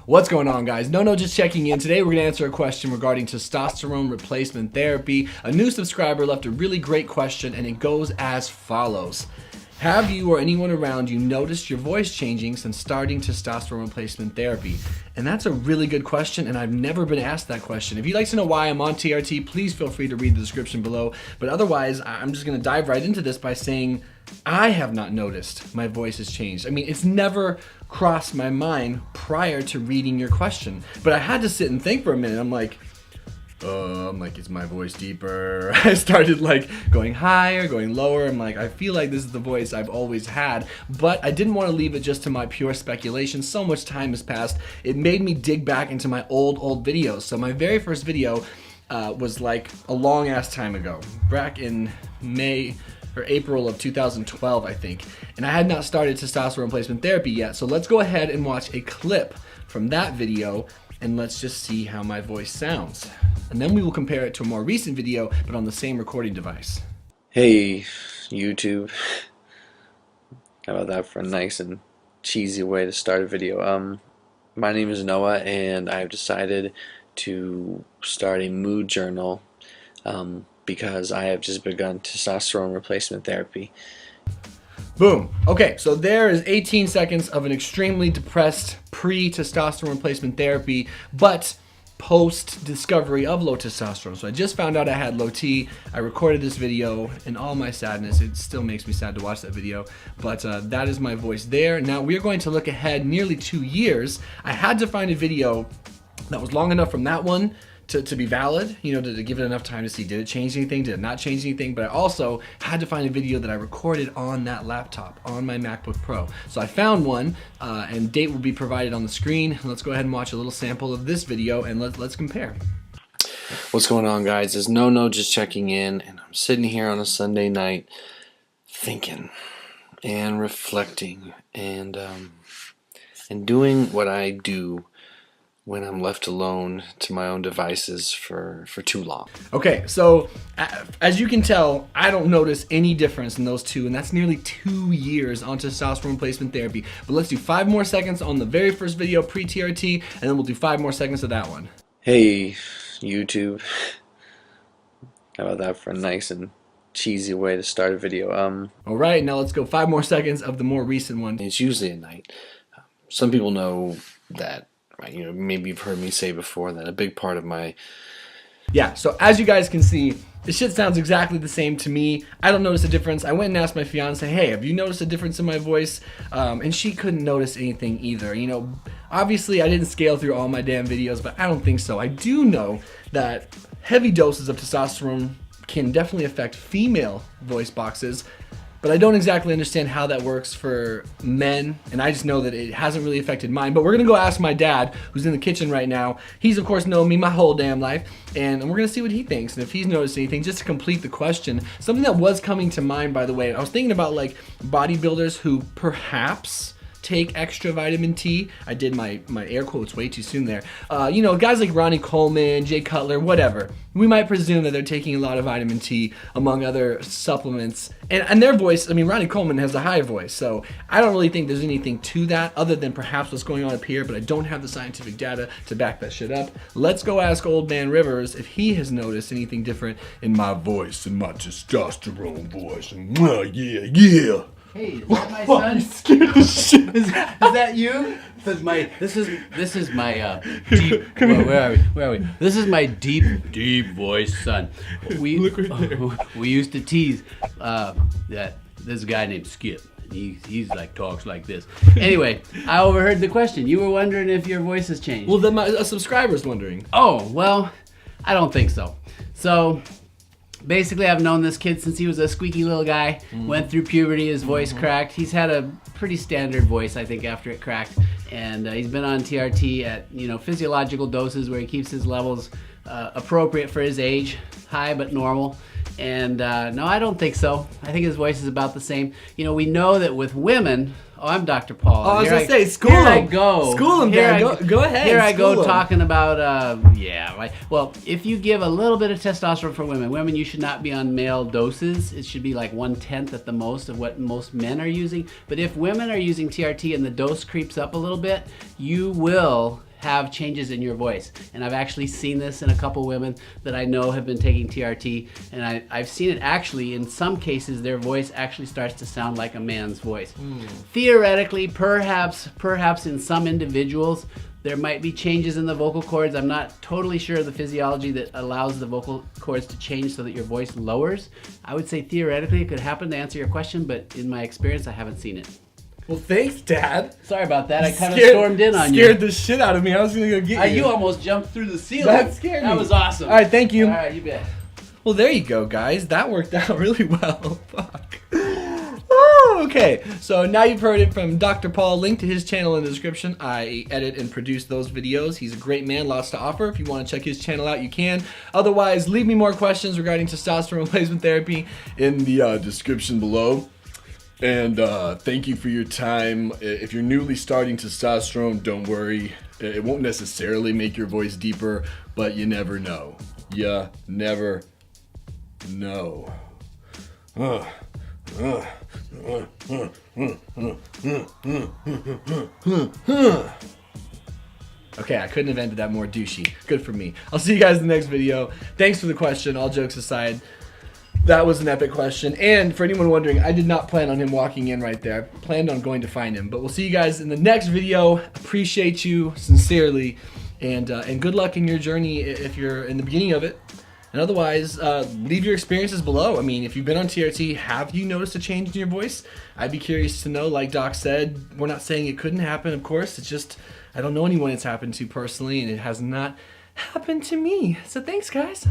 What's going on, guys? No, just checking in. Today we're going to answer a question regarding testosterone replacement therapy. A new subscriber left a really great question, and it goes as follows. Have you or anyone around you noticed your voice changing since starting testosterone replacement therapy? And that's a really good question, and I've never been asked that question. If you'd like to know why I'm on TRT, please feel free to read the description below. But otherwise, I'm just going to dive right into this by saying I have not noticed my voice has changed. I mean, it's never crossed my mind prior to reading your question. But I had to sit and think for a minute. I'm like, is my voice deeper? I started going higher, going lower. I'm like, I feel like this is the voice I've always had, but I didn't want to leave it just to my pure speculation. So much time has passed. It made me dig back into my old videos. So my very first video was like a long ass time ago, back in May or April of 2012, I think. And I had not started testosterone replacement therapy yet. So let's go ahead and watch a clip from that video and let's just see how my voice sounds. And then we will compare it to a more recent video, but on the same recording device. Hey, YouTube. How about that for a nice and cheesy way to start a video? My name is Noah, and I've decided to start a mood journal because I have just begun testosterone replacement therapy. Boom. Okay, so there is 18 seconds of an extremely depressed pre-testosterone replacement therapy, but post-discovery of low testosterone. So I just found out I had low T. I recorded this video in all my sadness. It still makes me sad to watch that video, but that is my voice there. Now we're going to look ahead nearly 2 years. I had to find a video that was long enough from that one to be valid, you know, to give it enough time to see, did it change anything, did it not change anything, but I also had to find a video that I recorded on that laptop, on my MacBook Pro. So I found one, and date will be provided on the screen. Let's go ahead and watch a little sample of this video, and let's compare. What's going on, guys? It's No just checking in, and I'm sitting here on a Sunday night thinking and reflecting and doing what I do when I'm left alone to my own devices for too long. Okay, so as you can tell, I don't notice any difference in those two, and that's nearly 2 years on testosterone replacement therapy. But let's do 5 more seconds on the very first video pre-TRT, and then we'll do 5 more seconds of that one. Hey, YouTube. How about that for a nice and cheesy way to start a video? Alright, now let's go 5 more seconds of the more recent one. It's usually at night. Some people know that, you know, maybe you've heard me say before that a big part of my... Yeah, so as you guys can see, the shit sounds exactly the same to me. I don't notice a difference. I went and asked my fiance, hey, have you noticed a difference in my voice? And she couldn't notice anything either. You know, obviously I didn't scale through all my damn videos, but I don't think so. I do know that heavy doses of testosterone can definitely affect female voice boxes, but I don't exactly understand how that works for men, and I just know that it hasn't really affected mine. But we're gonna go ask my dad, who's in the kitchen right now. He's of course known me my whole damn life, and we're gonna see what he thinks, and if he's noticed anything, just to complete the question. Something that was coming to mind, by the way, I was thinking about like bodybuilders who perhaps take extra vitamin T. I did my air quotes way too soon there. You know, guys like Ronnie Coleman, Jay Cutler, whatever. We might presume that they're taking a lot of vitamin T among other supplements. And their voice, I mean, Ronnie Coleman has a high voice, so I don't really think there's anything to that other than perhaps what's going on up here, but I don't have the scientific data to back that shit up. Let's go ask old man Rivers if he has noticed anything different in my voice, in my testosterone voice. And yeah. Hey, is that my son? You scared the shit. Is that you? This is my deep. Where are we? This is my deep voice son. Look right there. We used to tease that this guy named Skip. He's like talks like this. Anyway, I overheard the question. You were wondering if your voice has changed. Well, then a subscriber's wondering. Oh well, I don't think so. So. Basically, I've known this kid since he was a squeaky little guy, went through puberty, his voice cracked. He's had a pretty standard voice, I think, after it cracked. And he's been on TRT at, you know, physiological doses where he keeps his levels appropriate for his age, high but normal. And no, I don't think so. I think his voice is about the same. You know, we know that with women... Oh, I'm Dr. Paul. Oh, I was going to say, school him. Here I go. School him, Dad. Go ahead. Here I go talking about, well, if you give a little bit of testosterone for women you should not be on male doses. It should be like 1/10 at the most of what most men are using. But if women are using TRT and the dose creeps up a little bit, you will have changes in your voice. And I've actually seen this in a couple women that I know have been taking TRT, and I've seen it actually, in some cases, their voice actually starts to sound like a man's voice. Theoretically, perhaps in some individuals, there might be changes in the vocal cords. I'm not totally sure of the physiology that allows the vocal cords to change so that your voice lowers. I would say theoretically it could happen, to answer your question, but in my experience, I haven't seen it. Well, thanks, Dad. Sorry about that. I kind of stormed in on you. Scared the shit out of me. I was going to go get you. You almost jumped through the ceiling. That scared me. That was awesome. All right, thank you. All right, you bet. Well, there you go, guys. That worked out really well. Fuck. Oh, okay, so now you've heard it from Dr. Paul. Link to his channel in the description. I edit and produce those videos. He's a great man, lots to offer. If you want to check his channel out, you can. Otherwise, leave me more questions regarding testosterone replacement therapy in the description below. And thank you for your time. If you're newly starting testosterone, don't worry. It won't necessarily make your voice deeper, but you never know. You never know. Okay, I couldn't have ended that more douchey. Good for me. I'll see you guys in the next video. Thanks for the question, all jokes aside. That was an epic question. And for anyone wondering, I did not plan on him walking in right there. I planned on going to find him. But we'll see you guys in the next video. Appreciate you sincerely. And good luck in your journey if you're in the beginning of it. And otherwise, leave your experiences below. I mean, if you've been on TRT, have you noticed a change in your voice? I'd be curious to know. Like Doc said, we're not saying it couldn't happen, of course. It's just, I don't know anyone it's happened to personally, and it has not happened to me. So thanks, guys.